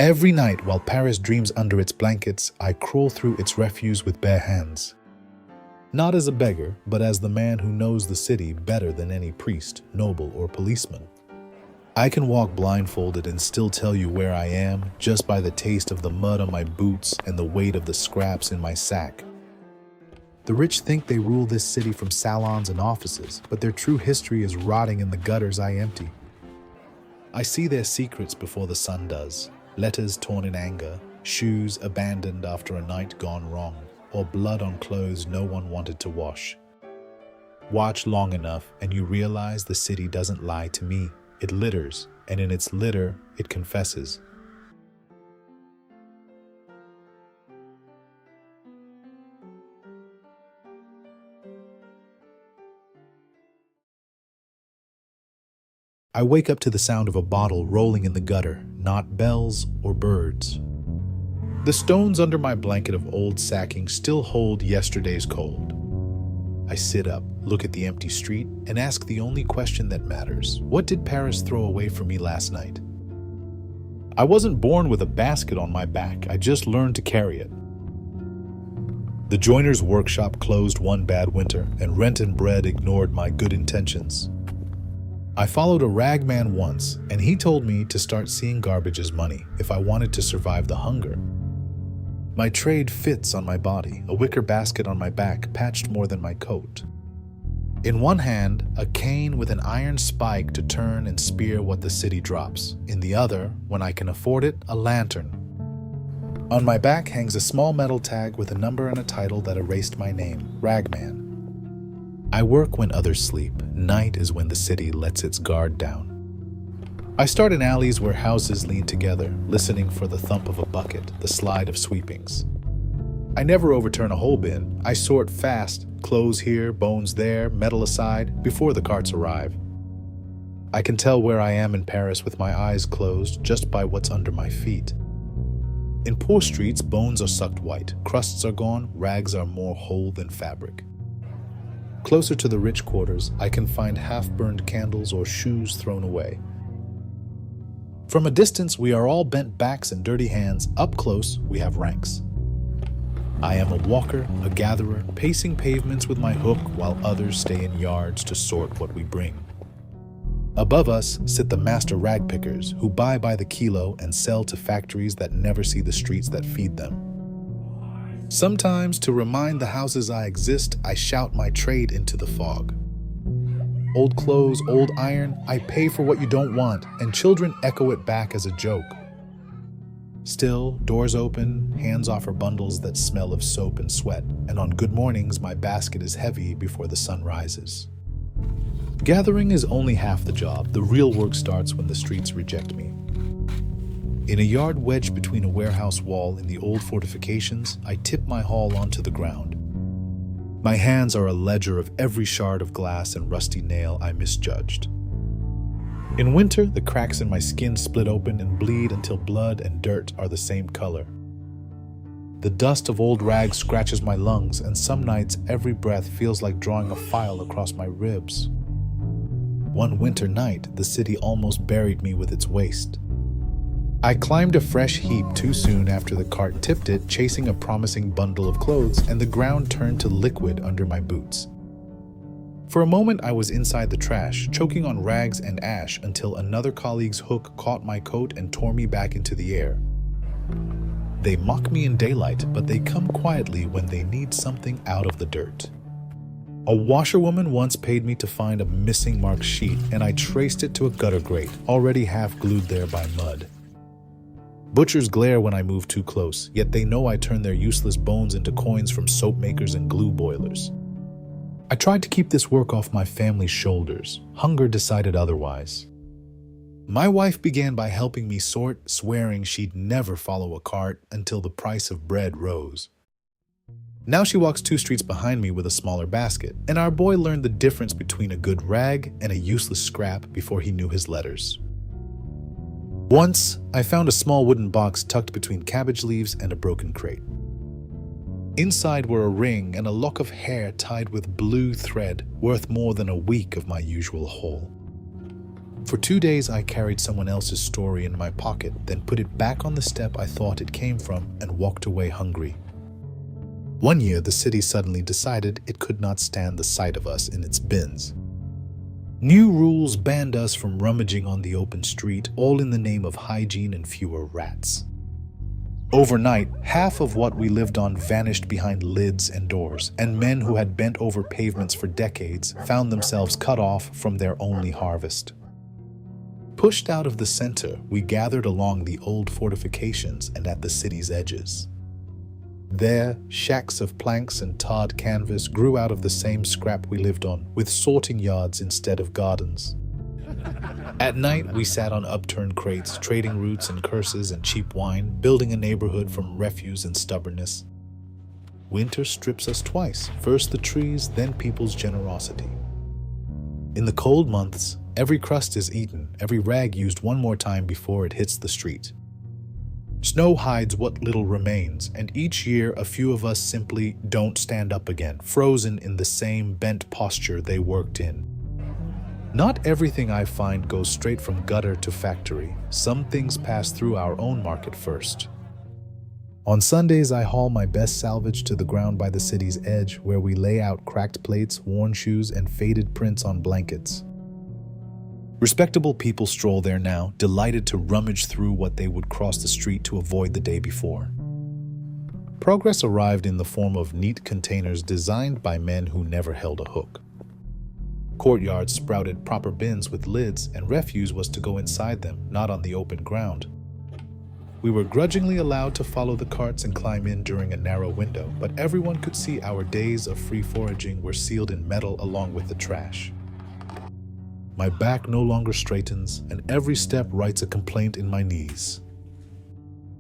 Every night, while Paris dreams under its blankets, I crawl through its refuse with bare hands. Not as a beggar, but as the man who knows the city better than any priest, noble, or policeman. I can walk blindfolded and still tell you where I am just by the taste of the mud on my boots and the weight of the scraps in my sack. The rich think they rule this city from salons and offices, but their true history is rotting in the gutters I empty. I see their secrets before the sun does. Letters torn in anger, shoes abandoned after a night gone wrong, or blood on clothes no one wanted to wash. Watch long enough and you realize the city doesn't lie to me. It litters, and in its litter, it confesses. I wake up to the sound of a bottle rolling in the gutter, not bells or birds. The stones under my blanket of old sacking still hold yesterday's cold. I sit up, look at the empty street, and ask the only question that matters. What did Paris throw away from me last night? I wasn't born with a basket on my back, I just learned to carry it. The joiner's workshop closed one bad winter, and rent and bread ignored my good intentions. I followed a rag man once, and he told me to start seeing garbage as money if I wanted to survive the hunger. My trade fits on my body, a wicker basket on my back patched more than my coat. In one hand, a cane with an iron spike to turn and spear what the city drops. In the other, when I can afford it, a lantern. On my back hangs a small metal tag with a number and a title that erased my name, Ragman. I work when others sleep. Night is when the city lets its guard down. I start in alleys where houses lean together, listening for the thump of a bucket, the slide of sweepings. I never overturn a whole bin. I sort fast, clothes here, bones there, metal aside, before the carts arrive. I can tell where I am in Paris with my eyes closed just by what's under my feet. In poor streets, bones are sucked white, crusts are gone, rags are more whole than fabric. Closer to the rich quarters, I can find half-burned candles or shoes thrown away. From a distance, we are all bent backs and dirty hands. Up close, we have ranks. I am a walker, a gatherer, pacing pavements with my hook while others stay in yards to sort what we bring. Above us sit the master rag pickers who buy by the kilo and sell to factories that never see the streets that feed them. Sometimes, to remind the houses I exist, I shout my trade into the fog. Old clothes, old iron, I pay for what you don't want, and children echo it back as a joke. Still, doors open, hands offer bundles that smell of soap and sweat, and on good mornings my basket is heavy before the sun rises. Gathering is only half the job. The real work starts when the streets reject me. In a yard wedged between a warehouse wall and the old fortifications, I tip my haul onto the ground. My hands are a ledger of every shard of glass and rusty nail I misjudged. In winter, the cracks in my skin split open and bleed until blood and dirt are the same color. The dust of old rags scratches my lungs, and some nights every breath feels like drawing a file across my ribs. One winter night, the city almost buried me with its waste. I climbed a fresh heap too soon after the cart tipped it, chasing a promising bundle of clothes, and the ground turned to liquid under my boots. For a moment, I was inside the trash, choking on rags and ash until another colleague's hook caught my coat and tore me back into the air. They mock me in daylight, but they come quietly when they need something out of the dirt. A washerwoman once paid me to find a missing marked sheet, and I traced it to a gutter grate, already half glued there by mud. Butchers glare when I move too close, yet they know I turn their useless bones into coins from soap makers and glue boilers. I tried to keep this work off my family's shoulders. Hunger decided otherwise. My wife began by helping me sort, swearing she'd never follow a cart until the price of bread rose. Now she walks 2 streets behind me with a smaller basket, and our boy learned the difference between a good rag and a useless scrap before he knew his letters. Once, I found a small wooden box tucked between cabbage leaves and a broken crate. Inside were a ring and a lock of hair tied with blue thread, worth more than a week of my usual haul. For 2 days, I carried someone else's story in my pocket, then put it back on the step I thought it came from and walked away hungry. One year, the city suddenly decided it could not stand the sight of us in its bins. New rules banned us from rummaging on the open street, all in the name of hygiene and fewer rats. Overnight, half of what we lived on vanished behind lids and doors, and men who had bent over pavements for decades found themselves cut off from their only harvest. Pushed out of the center, we gathered along the old fortifications and at the city's edges. There, shacks of planks and tarred canvas grew out of the same scrap we lived on, with sorting yards instead of gardens. At night, we sat on upturned crates, trading roots and curses and cheap wine, building a neighborhood from refuse and stubbornness. Winter strips us twice, first the trees, then people's generosity. In the cold months, every crust is eaten, every rag used one more time before it hits the street. Snow hides what little remains, and each year a few of us simply don't stand up again, frozen in the same bent posture they worked in. Not everything I find goes straight from gutter to factory. Some things pass through our own market first. On Sundays, I haul my best salvage to the ground by the city's edge, where we lay out cracked plates, worn shoes, and faded prints on blankets. Respectable people stroll there now, delighted to rummage through what they would cross the street to avoid the day before. Progress arrived in the form of neat containers designed by men who never held a hook. Courtyards sprouted proper bins with lids, and refuse was to go inside them, not on the open ground. We were grudgingly allowed to follow the carts and climb in during a narrow window, but everyone could see our days of free foraging were sealed in metal along with the trash. My back no longer straightens, and every step writes a complaint in my knees.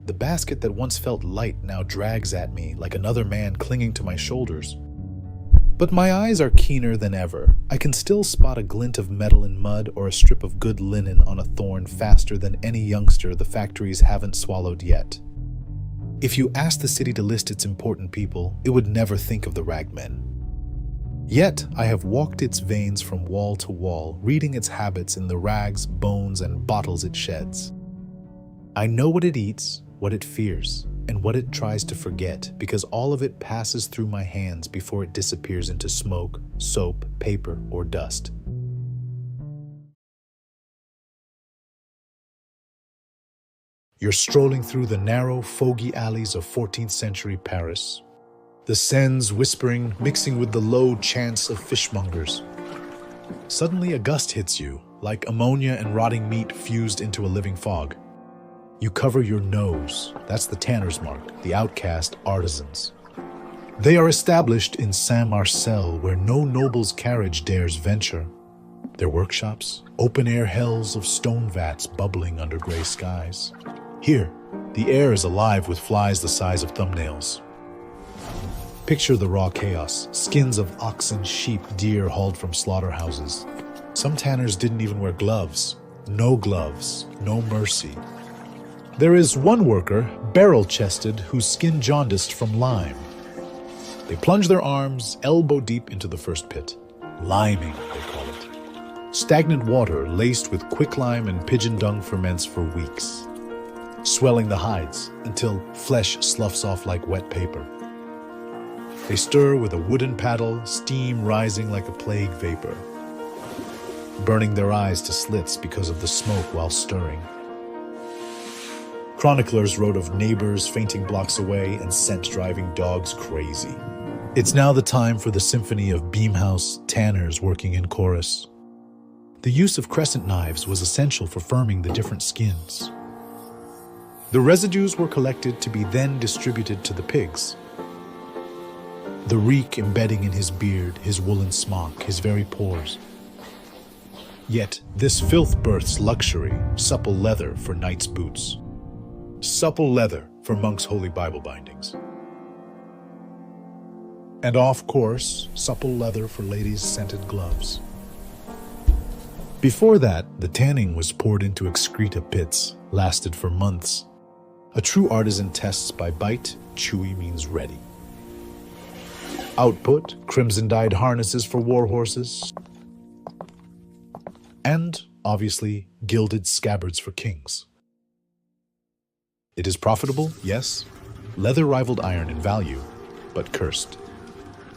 The basket that once felt light now drags at me like another man clinging to my shoulders. But my eyes are keener than ever. I can still spot a glint of metal in mud or a strip of good linen on a thorn faster than any youngster the factories haven't swallowed yet. If you asked the city to list its important people, it would never think of the ragmen. Yet, I have walked its veins from wall to wall, reading its habits in the rags, bones, and bottles it sheds. I know what it eats, what it fears, and what it tries to forget, because all of it passes through my hands before it disappears into smoke, soap, paper, or dust. You're strolling through the narrow, foggy alleys of 14th century Paris. The Seine's whispering, mixing with the low chants of fishmongers. Suddenly a gust hits you, like ammonia and rotting meat fused into a living fog. You cover your nose. That's the tanner's mark, the outcast artisans. They are established in Saint-Marcel, where no noble's carriage dares venture. Their workshops, open-air hells of stone vats bubbling under gray skies. Here, the air is alive with flies the size of thumbnails. Picture the raw chaos, skins of oxen, sheep, deer hauled from slaughterhouses. Some tanners didn't even wear gloves. No gloves, no mercy. There is one worker, barrel-chested, whose skin jaundiced from lime. They plunge their arms elbow-deep into the first pit. Liming, they call it. Stagnant water laced with quicklime and pigeon dung ferments for weeks, swelling the hides until flesh sloughs off like wet paper. They stir with a wooden paddle, steam rising like a plague vapor, burning their eyes to slits because of the smoke while stirring. Chroniclers wrote of neighbors fainting blocks away and scent driving dogs crazy. It's now the time for the symphony of beamhouse tanners working in chorus. The use of crescent knives was essential for firming the different skins. The residues were collected to be then distributed to the pigs. The reek embedding in his beard, his woolen smock, his very pores. Yet this filth births luxury, supple leather for knights' boots. Supple leather for monks' holy Bible bindings. And of course, supple leather for ladies' scented gloves. Before that, the tanning was poured into excreta pits, lasted for months. A true artisan tests by bite, chewy means ready. Output, crimson-dyed harnesses for war horses. And obviously, gilded scabbards for kings. It is profitable, yes. Leather rivaled iron in value, but cursed.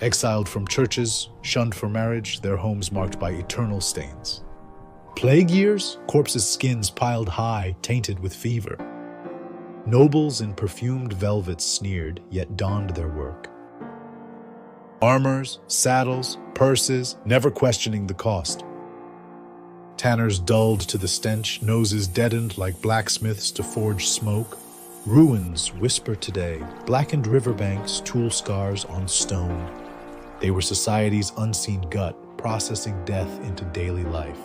Exiled from churches, shunned for marriage, their homes marked by eternal stains. Plague years, corpses' skins piled high, tainted with fever. Nobles in perfumed velvet sneered, yet donned their work. Armors, saddles, purses, never questioning the cost. Tanners dulled to the stench, noses deadened like blacksmiths to forge smoke. Ruins whisper today, blackened riverbanks, tool scars on stone. They were society's unseen gut, processing death into daily life.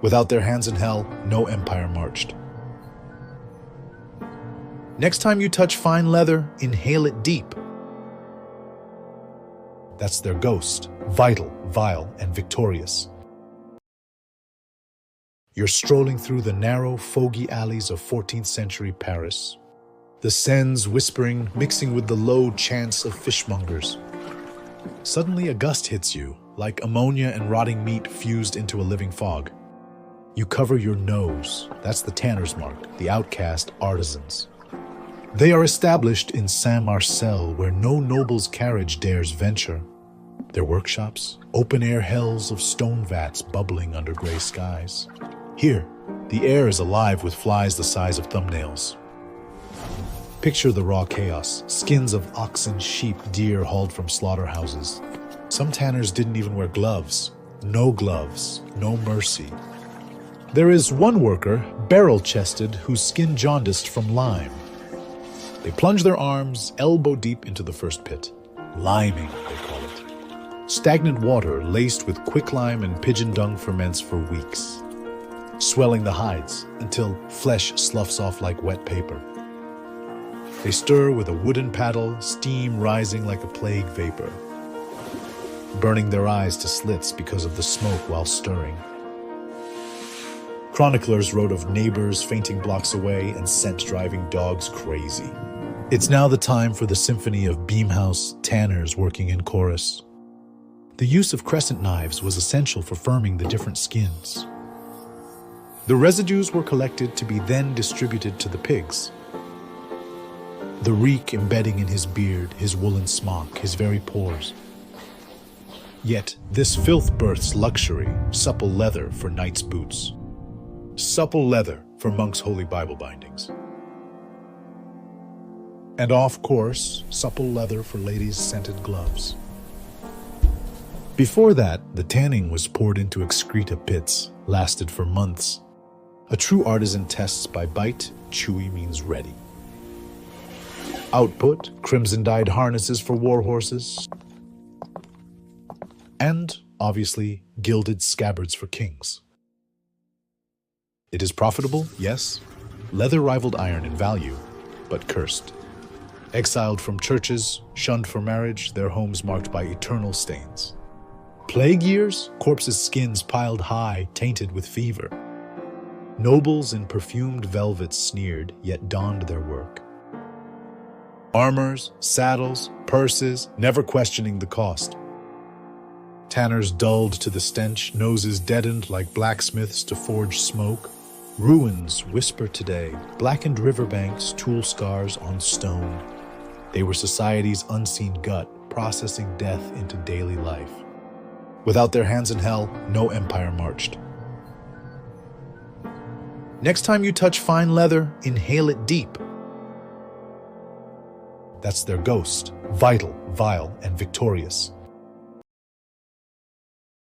Without their hands in hell, no empire marched. Next time you touch fine leather, inhale it deep. That's their ghost, vital, vile, and victorious. You're strolling through the narrow, foggy alleys of 14th century Paris. The Seines whispering, mixing with the low chants of fishmongers. Suddenly a gust hits you, like ammonia and rotting meat fused into a living fog. You cover your nose. That's the tanner's mark, the outcast artisans. They are established in Saint-Marcel, where no noble's carriage dares venture. Their workshops, open-air hells of stone vats bubbling under gray skies. Here, the air is alive with flies the size of thumbnails. Picture the raw chaos, skins of oxen, sheep, deer hauled from slaughterhouses. Some tanners didn't even wear gloves. No gloves, no mercy. There is one worker, barrel-chested, whose skin jaundiced from lime. They plunge their arms elbow-deep into the first pit. Liming, they call it. Stagnant water laced with quicklime and pigeon dung ferments for weeks, swelling the hides until flesh sloughs off like wet paper. They stir with a wooden paddle, steam rising like a plague vapor, burning their eyes to slits because of the smoke while stirring. Chroniclers wrote of neighbors fainting blocks away and scent driving dogs crazy. It's now the time for the symphony of beamhouse tanners working in chorus. The use of crescent knives was essential for firming the different skins. The residues were collected to be then distributed to the pigs. The reek embedding in his beard, his woolen smock, his very pores. Yet this filth births luxury, supple leather for knights' boots. Supple leather for monks' holy Bible bindings. And of course, supple leather for ladies' scented gloves. Before that, the tanning was poured into excreta pits, lasted for months. A true artisan tests by bite, chewy means ready. Output, crimson-dyed harnesses for war horses. And, obviously, gilded scabbards for kings. It is profitable, yes. Leather rivaled iron in value, but cursed. Exiled from churches, shunned for marriage, their homes marked by eternal stains. Plague years, corpses' skins piled high, tainted with fever. Nobles in perfumed velvet sneered, yet donned their work. Armors, saddles, purses, never questioning the cost. Tanners dulled to the stench, noses deadened like blacksmiths to forge smoke. Ruins whisper today, blackened riverbanks, tool scars on stone. They were society's unseen gut, processing death into daily life. Without their hands in hell, no empire marched. Next time you touch fine leather, inhale it deep. That's their ghost, vital, vile, and victorious.